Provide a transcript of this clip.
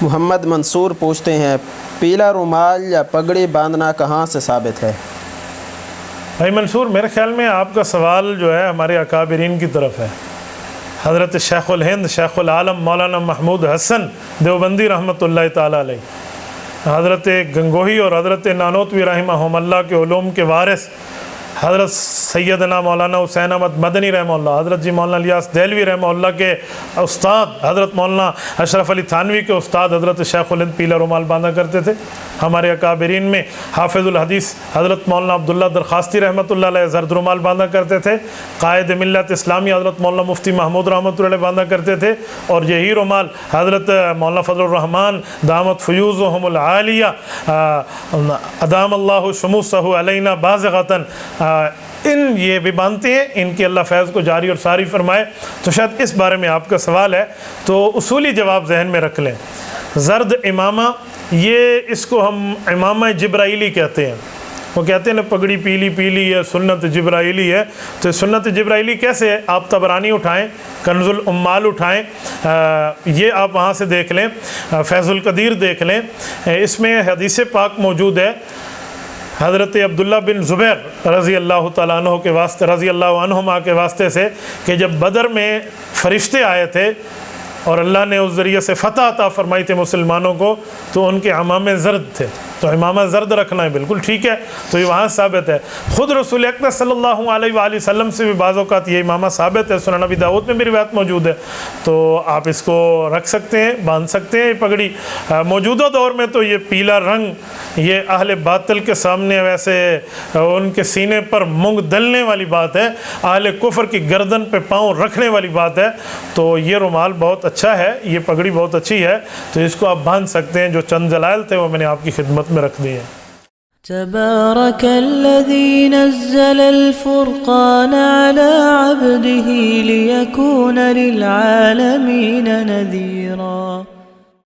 محمد منصور پوچھتے ہیں پیلا رومال یا پگڑی باندھنا کہاں سے ثابت ہے؟ بھائی منصور، میرے خیال میں آپ کا سوال جو ہے ہمارے اکابرین کی طرف ہے۔ حضرت شیخ الہند شیخ العالم مولانا محمود حسن دیوبندی رحمۃ اللہ تعالیٰ علیہ، حضرت گنگوہی اور حضرت نانوتوی رحمہم اللہ کے علوم کے وارث حضرت سیدنا مولانا حسین احمد مدنی رحمہ اللہ، حضرت جی مولانا الیاس دہلوی رحمہ اللہ کے استاد حضرت مولانا اشرف علی تھانوی کے استاد حضرت شیخ الہند پیلا رومال باندھا کرتے تھے۔ ہمارے اکابرین میں حافظ الحدیث حضرت مولانا عبداللہ درخواستی رحمۃ اللہ علیہ زرد رومال باندھا کرتے تھے، قائد ملت اسلامی حضرت مولانا مفتی محمود رحمۃ اللہ علیہ باندھا کرتے تھے، اور یہی رومال حضرت مولانا فضل الرحمان دامت فیوزہم العالیہ ادام اللہ شموسہ علینا بازغتاً یہ بھی باندھتے ہیں۔ ان کی اللہ فیض کو جاری اور ساری فرمائے۔ تو شاید اس بارے میں آپ کا سوال ہے، تو اصولی جواب ذہن میں رکھ لیں۔ زرد امامہ، یہ اس کو ہم امامہ جبرائیلی کہتے ہیں۔ وہ کہتے ہیں نا پگڑی پیلی پیلی ہے، سنت جبرائیلی ہے۔ تو سنت جبرائیلی کیسے ہے؟ آپ طبرانی اٹھائیں، کنز الامال اٹھائیں، یہ آپ وہاں سے دیکھ لیں، فیض القدیر دیکھ لیں، اس میں حدیث پاک موجود ہے حضرت عبداللہ بن زبیر رضی اللہ تعالیٰ عنہ کے واسطے، رضی اللہ عنہما کے واسطے سے، کہ جب بدر میں فرشتے آئے تھے اور اللہ نے اس ذریعے سے فتح عطا فرمائی تھی مسلمانوں کو، تو ان کے عمامے زرد تھے، تو امامہ زرد رکھنا ہے بالکل ٹھیک ہے۔ تو یہ وہاں ثابت ہے۔ خود رسول اکرم صلی اللہ علیہ وآلہ وسلم سے بھی بعض اوقات یہ امامہ ثابت ہے، سنن نبی داؤد میں بھی روایت موجود ہے، تو آپ اس کو رکھ سکتے ہیں، باندھ سکتے ہیں پگڑی۔ موجودہ دور میں تو یہ پیلا رنگ یہ اہل باطل کے سامنے ویسے ان کے سینے پر مونگ دلنے والی بات ہے، اہل کفر کی گردن پہ پاؤں رکھنے والی بات ہے۔ تو یہ رومال بہت اچھا ہے، یہ پگڑی بہت اچھی ہے، تو اس کو آپ باندھ سکتے ہیں۔ جو چند دلائل تھے وہ میں نے آپ کی خدمت میں رکھ دیے۔ تبارك الذي نزل الفرقان على عبده ليكون للعالمين نذيرا